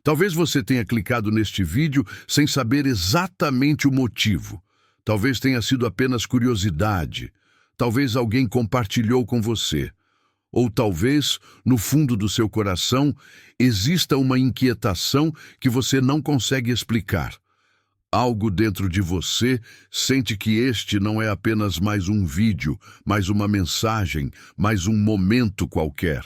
Talvez você tenha clicado neste vídeo sem saber exatamente o motivo. Talvez tenha sido apenas curiosidade. Talvez alguém compartilhou com você. Ou talvez, no fundo do seu coração, exista uma inquietação que você não consegue explicar. Algo dentro de você sente que este não é apenas mais um vídeo, mais uma mensagem, mais um momento qualquer.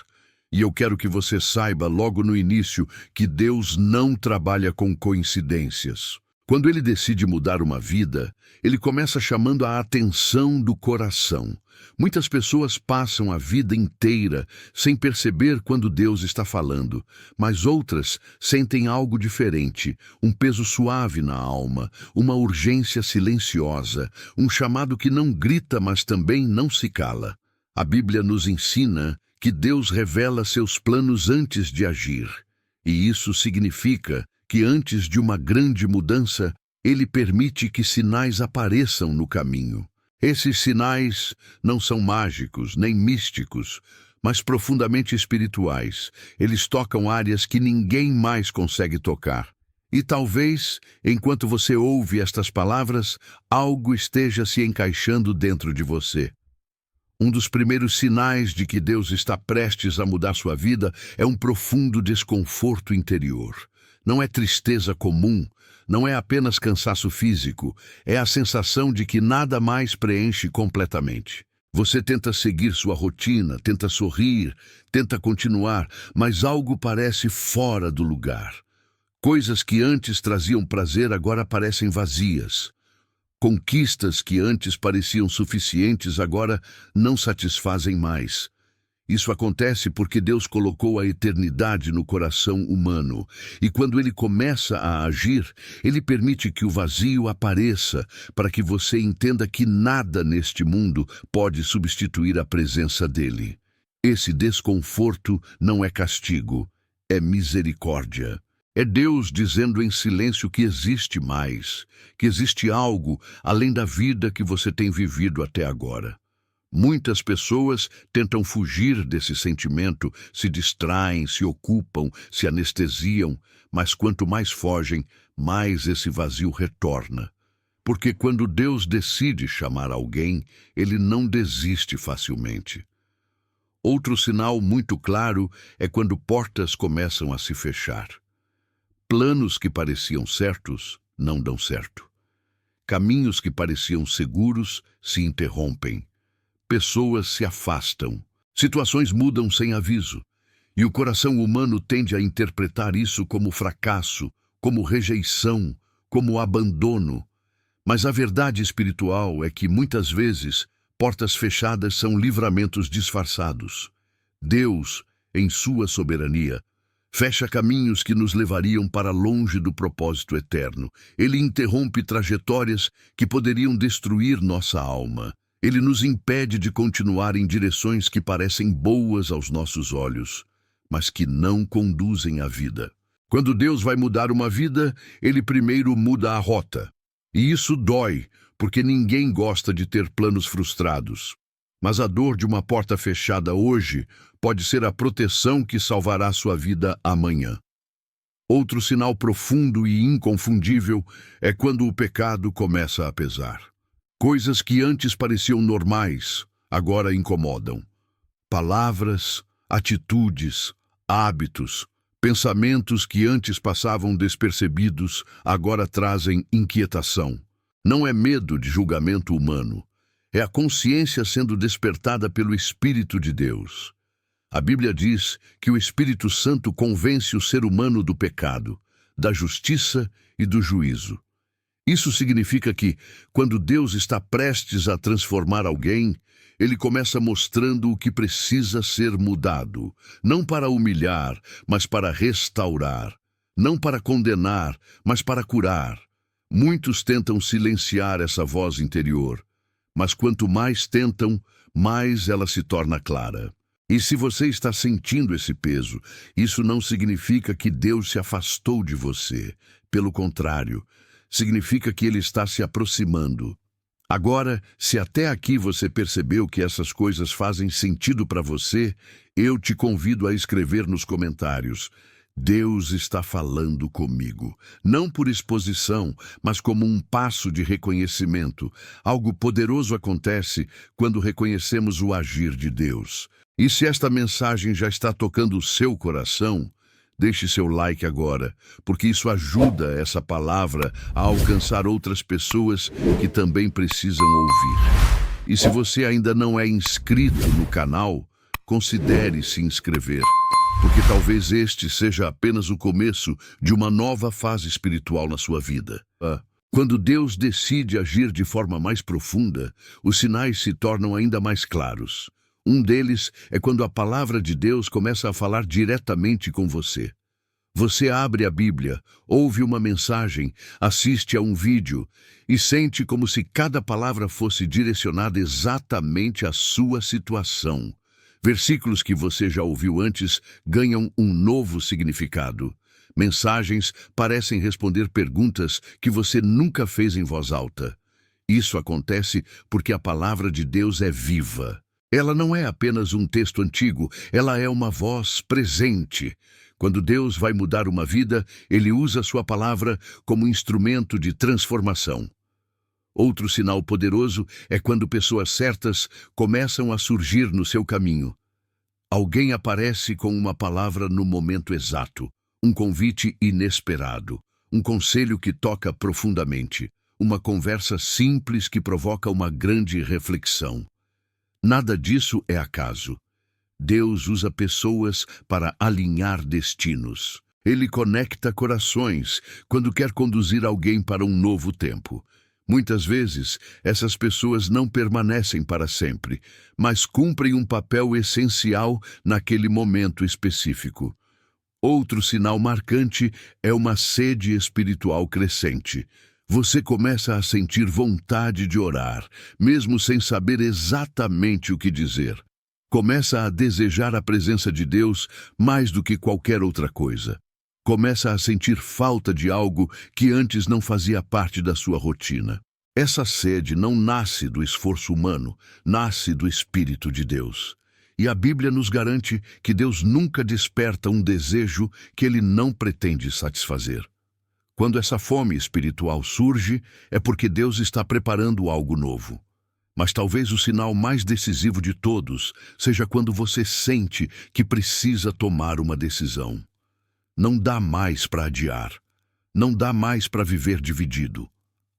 E eu quero que você saiba logo no início que Deus não trabalha com coincidências. Quando Ele decide mudar uma vida, Ele começa chamando a atenção do coração. Muitas pessoas passam a vida inteira sem perceber quando Deus está falando, mas outras sentem algo diferente, um peso suave na alma, uma urgência silenciosa, um chamado que não grita, mas também não se cala. A Bíblia nos ensina que Deus revela seus planos antes de agir, e isso significa que antes de uma grande mudança, Ele permite que sinais apareçam no caminho. Esses sinais não são mágicos, nem místicos, mas profundamente espirituais. Eles tocam áreas que ninguém mais consegue tocar. E talvez, enquanto você ouve estas palavras, algo esteja se encaixando dentro de você. Um dos primeiros sinais de que Deus está prestes a mudar sua vida é um profundo desconforto interior. Não é tristeza comum, não é apenas cansaço físico, é a sensação de que nada mais preenche completamente. Você tenta seguir sua rotina, tenta sorrir, tenta continuar, mas algo parece fora do lugar. Coisas que antes traziam prazer agora parecem vazias. Conquistas que antes pareciam suficientes agora não satisfazem mais. Isso acontece porque Deus colocou a eternidade no coração humano, e quando Ele começa a agir, Ele permite que o vazio apareça para que você entenda que nada neste mundo pode substituir a presença dEle. Esse desconforto não é castigo, é misericórdia. É Deus dizendo em silêncio que existe mais, que existe algo além da vida que você tem vivido até agora. Muitas pessoas tentam fugir desse sentimento, se distraem, se ocupam, se anestesiam, mas quanto mais fogem, mais esse vazio retorna. Porque quando Deus decide chamar alguém, Ele não desiste facilmente. Outro sinal muito claro é quando portas começam a se fechar. Planos que pareciam certos não dão certo. Caminhos que pareciam seguros se interrompem. Pessoas se afastam. Situações mudam sem aviso. E o coração humano tende a interpretar isso como fracasso, como rejeição, como abandono. Mas a verdade espiritual é que, muitas vezes, portas fechadas são livramentos disfarçados. Deus, em sua soberania, fecha caminhos que nos levariam para longe do propósito eterno. Ele interrompe trajetórias que poderiam destruir nossa alma. Ele nos impede de continuar em direções que parecem boas aos nossos olhos, mas que não conduzem à vida. Quando Deus vai mudar uma vida, Ele primeiro muda a rota. E isso dói, porque ninguém gosta de ter planos frustrados. Mas a dor de uma porta fechada hoje pode ser a proteção que salvará sua vida amanhã. Outro sinal profundo e inconfundível é quando o pecado começa a pesar. Coisas que antes pareciam normais, agora incomodam. Palavras, atitudes, hábitos, pensamentos que antes passavam despercebidos, agora trazem inquietação. Não é medo de julgamento humano, é a consciência sendo despertada pelo Espírito de Deus. A Bíblia diz que o Espírito Santo convence o ser humano do pecado, da justiça e do juízo. Isso significa que, quando Deus está prestes a transformar alguém, Ele começa mostrando o que precisa ser mudado, não para humilhar, mas para restaurar, não para condenar, mas para curar. Muitos tentam silenciar essa voz interior, mas quanto mais tentam, mais ela se torna clara. E se você está sentindo esse peso, isso não significa que Deus se afastou de você. Pelo contrário, significa que Ele está se aproximando. Agora, se até aqui você percebeu que essas coisas fazem sentido para você, eu te convido a escrever nos comentários: Deus está falando comigo, não por exposição, mas como um passo de reconhecimento. Algo poderoso acontece quando reconhecemos o agir de Deus. E se esta mensagem já está tocando o seu coração, deixe seu like agora, porque isso ajuda essa palavra a alcançar outras pessoas que também precisam ouvir. E se você ainda não é inscrito no canal, considere se inscrever, porque talvez este seja apenas o começo de uma nova fase espiritual na sua vida. Quando Deus decide agir de forma mais profunda, os sinais se tornam ainda mais claros. Um deles é quando a palavra de Deus começa a falar diretamente com você. Você abre a Bíblia, ouve uma mensagem, assiste a um vídeo e sente como se cada palavra fosse direcionada exatamente à sua situação. Versículos que você já ouviu antes ganham um novo significado. Mensagens parecem responder perguntas que você nunca fez em voz alta. Isso acontece porque a palavra de Deus é viva. Ela não é apenas um texto antigo, ela é uma voz presente. Quando Deus vai mudar uma vida, Ele usa sua palavra como instrumento de transformação. Outro sinal poderoso é quando pessoas certas começam a surgir no seu caminho. Alguém aparece com uma palavra no momento exato, um convite inesperado, um conselho que toca profundamente, uma conversa simples que provoca uma grande reflexão. Nada disso é acaso. Deus usa pessoas para alinhar destinos. Ele conecta corações quando quer conduzir alguém para um novo tempo. Muitas vezes, essas pessoas não permanecem para sempre, mas cumprem um papel essencial naquele momento específico. Outro sinal marcante é uma sede espiritual crescente. Você começa a sentir vontade de orar, mesmo sem saber exatamente o que dizer. Começa a desejar a presença de Deus mais do que qualquer outra coisa. Começa a sentir falta de algo que antes não fazia parte da sua rotina. Essa sede não nasce do esforço humano, nasce do Espírito de Deus. E a Bíblia nos garante que Deus nunca desperta um desejo que Ele não pretende satisfazer. Quando essa fome espiritual surge, é porque Deus está preparando algo novo. Mas talvez o sinal mais decisivo de todos seja quando você sente que precisa tomar uma decisão. Não dá mais para adiar. Não dá mais para viver dividido.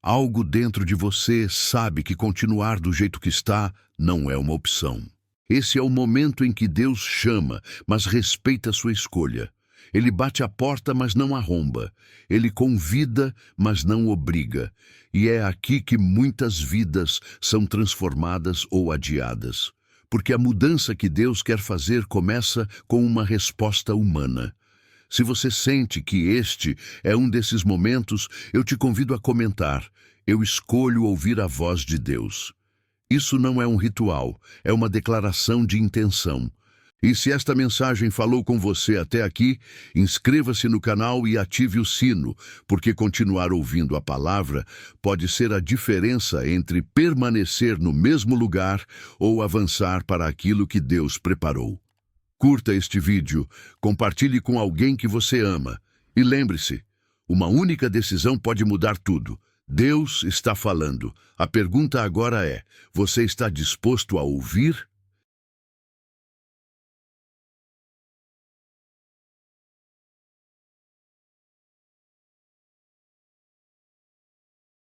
Algo dentro de você sabe que continuar do jeito que está não é uma opção. Esse é o momento em que Deus chama, mas respeita sua escolha. Ele bate a porta, mas não arromba. Ele convida, mas não obriga. E é aqui que muitas vidas são transformadas ou adiadas. Porque a mudança que Deus quer fazer começa com uma resposta humana. Se você sente que este é um desses momentos, eu te convido a comentar: eu escolho ouvir a voz de Deus. Isso não é um ritual, é uma declaração de intenção. E se esta mensagem falou com você até aqui, inscreva-se no canal e ative o sino, porque continuar ouvindo a palavra pode ser a diferença entre permanecer no mesmo lugar ou avançar para aquilo que Deus preparou. Curta este vídeo, compartilhe com alguém que você ama. E lembre-se, uma única decisão pode mudar tudo. Deus está falando. A pergunta agora é: você está disposto a ouvir?